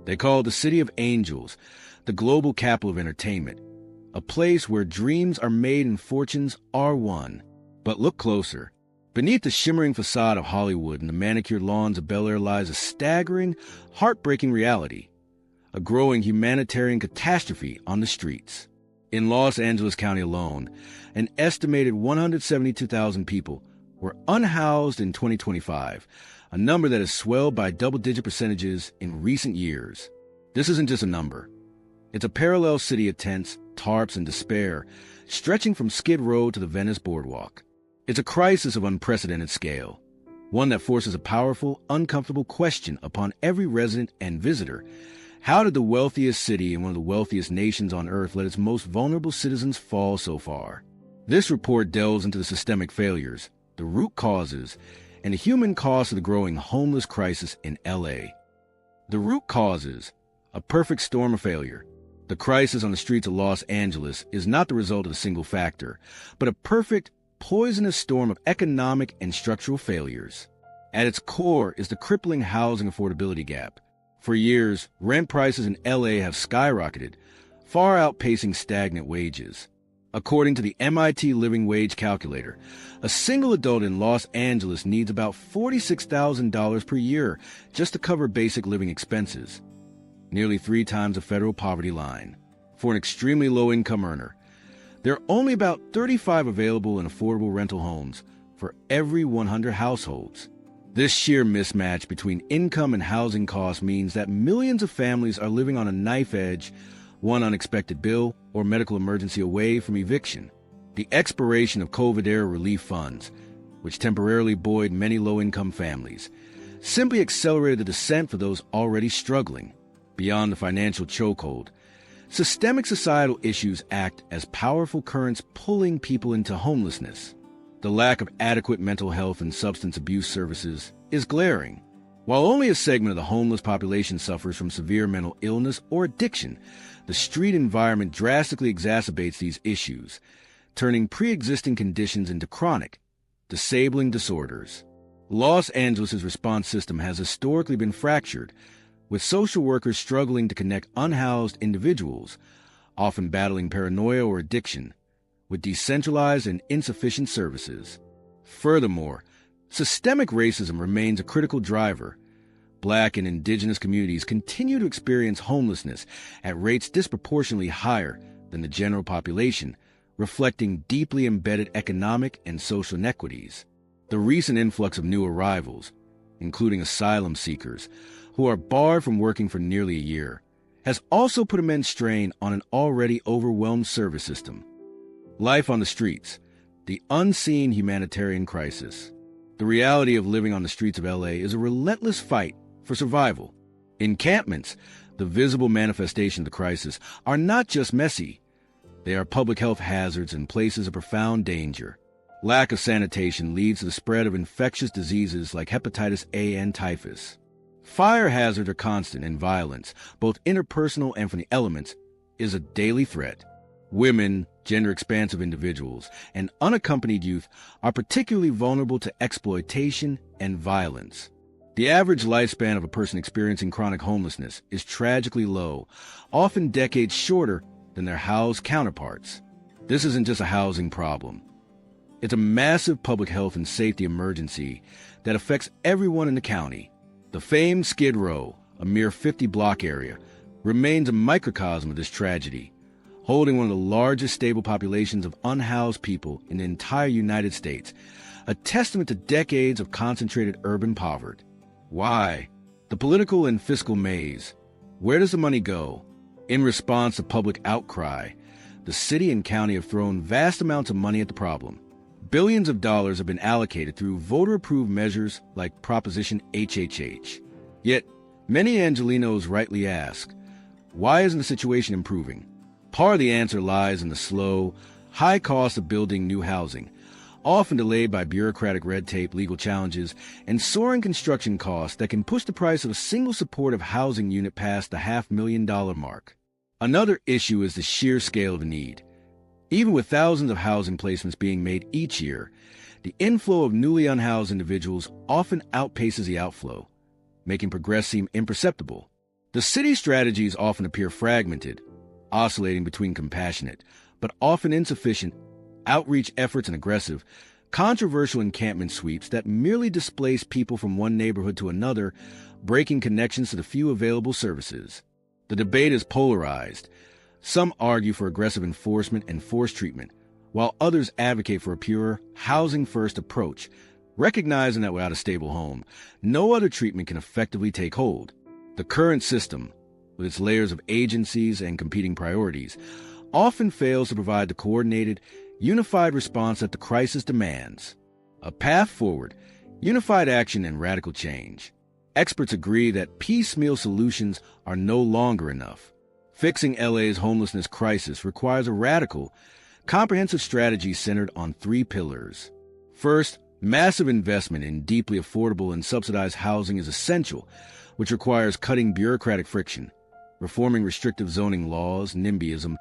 They call it the City of Angels, the global capital of entertainment, a place where dreams are made and fortunes are won. But look closer. Beneath the shimmering facade of Hollywood and the manicured lawns of Bel Air lies a staggering, heartbreaking reality, a growing humanitarian catastrophe on the streets. In Los Angeles County alone, an estimated 172,000 people were unhoused in 2025, a number that has swelled by double-digit percentages in recent years. This isn't just a number. It's a parallel city of tents, tarps, and despair, stretching from Skid Row to the Venice Boardwalk. It's a crisis of unprecedented scale, one that forces a powerful, uncomfortable question upon every resident and visitor. How did the wealthiest city in one of the wealthiest nations on earth let its most vulnerable citizens fall so far? This report delves into the systemic failures, the root causes, and the human cost of the growing homeless crisis in L.A. The root causes, a perfect storm of failure. The crisis on the streets of Los Angeles is not the result of a single factor, but a perfect, poisonous storm of economic and structural failures. At its core is the crippling housing affordability gap. For years, rent prices in LA have skyrocketed, far outpacing stagnant wages. According to the MIT Living Wage Calculator, a single adult in Los Angeles needs about $46,000 per year just to cover basic living expenses, nearly 3 times the federal poverty line. For an extremely low-income earner, there are only about 35 available in affordable rental homes for every 100 households. This sheer mismatch between income and housing costs means that millions of families are living on a knife edge, one unexpected bill or medical emergency away from eviction. The expiration of COVID-era relief funds, which temporarily buoyed many low-income families, simply accelerated the descent for those already struggling. Beyond the financial chokehold, systemic societal issues act as powerful currents pulling people into homelessness. The lack of adequate mental health and substance abuse services is glaring. While only a segment of the homeless population suffers from severe mental illness or addiction, the street environment drastically exacerbates these issues, turning pre-existing conditions into chronic, disabling disorders. Los Angeles' response system has historically been fractured, with social workers struggling to connect unhoused individuals, often battling paranoia or addiction, with decentralized and insufficient services. Furthermore, systemic racism remains a critical driver. Black and indigenous communities continue to experience homelessness at rates disproportionately higher than the general population, reflecting deeply embedded economic and social inequities. The recent influx of new arrivals, including asylum seekers, who are barred from working for nearly a year, has also put immense strain on an already overwhelmed service system. Life on the streets, the unseen humanitarian crisis. The reality of living on the streets of LA is a relentless fight for survival. Encampments, the visible manifestation of the crisis, are not just messy. They are public health hazards and places of profound danger. Lack of sanitation leads to the spread of infectious diseases like hepatitis A and typhus. Fire hazards are constant, and violence, both interpersonal and from the elements, is a daily threat. Women, gender-expansive individuals, and unaccompanied youth are particularly vulnerable to exploitation and violence. The average lifespan of a person experiencing chronic homelessness is tragically low, often decades shorter than their housed counterparts. This isn't just a housing problem. It's a massive public health and safety emergency that affects everyone in the county. The famed Skid Row, a mere 50-block area, remains a microcosm of this tragedy, holding one of the largest stable populations of unhoused people in the entire United States, a testament to decades of concentrated urban poverty. Why? The political and fiscal maze. Where does the money go? In response to public outcry, the city and county have thrown vast amounts of money at the problem. Billions of dollars have been allocated through voter-approved measures like Proposition HHH. Yet, many Angelinos rightly ask, why isn't the situation improving? Part of the answer lies in the slow, high cost of building new housing, often delayed by bureaucratic red tape, legal challenges, and soaring construction costs that can push the price of a single supportive housing unit past the $500,000 mark. Another issue is the sheer scale of the need. Even with thousands of housing placements being made each year, the inflow of newly unhoused individuals often outpaces the outflow, making progress seem imperceptible. The city's strategies often appear fragmented, oscillating between compassionate, but often insufficient, outreach efforts and aggressive, controversial encampment sweeps that merely displace people from one neighborhood to another, breaking connections to the few available services. The debate is polarized. Some argue for aggressive enforcement and forced treatment, while others advocate for a pure, housing-first approach, recognizing that without a stable home, no other treatment can effectively take hold. The current system, with its layers of agencies and competing priorities, often fails to provide the coordinated, unified response that the crisis demands. A path forward, unified action, and radical change. Experts agree that piecemeal solutions are no longer enough. Fixing LA's homelessness crisis requires a radical, comprehensive strategy centered on three pillars. First, massive investment in deeply affordable and subsidized housing is essential, which requires cutting bureaucratic friction, reforming restrictive zoning laws, NIMBYism,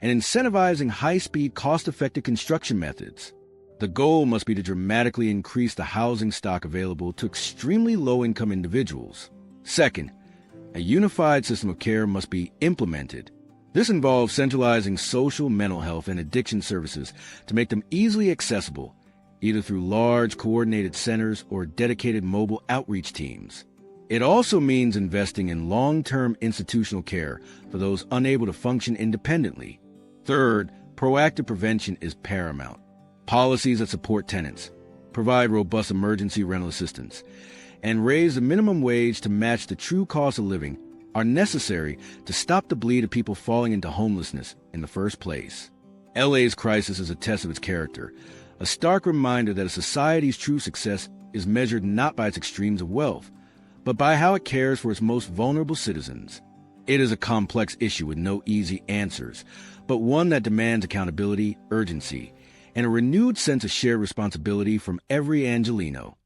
and incentivizing high-speed, cost-effective construction methods. The goal must be to dramatically increase the housing stock available to extremely low-income individuals. Second, a unified system of care must be implemented. This involves centralizing social, mental health, and addiction services to make them easily accessible, either through large, coordinated centers or dedicated mobile outreach teams. It also means investing in long-term institutional care for those unable to function independently. Third, proactive prevention is paramount. Policies that support tenants, provide robust emergency rental assistance, and raise the minimum wage to match the true cost of living are necessary to stop the bleed of people falling into homelessness in the first place. LA's crisis is a test of its character, a stark reminder that a society's true success is measured not by its extremes of wealth, but by how it cares for its most vulnerable citizens. It is a complex issue with no easy answers, but one that demands accountability, urgency, and a renewed sense of shared responsibility from every Angelino.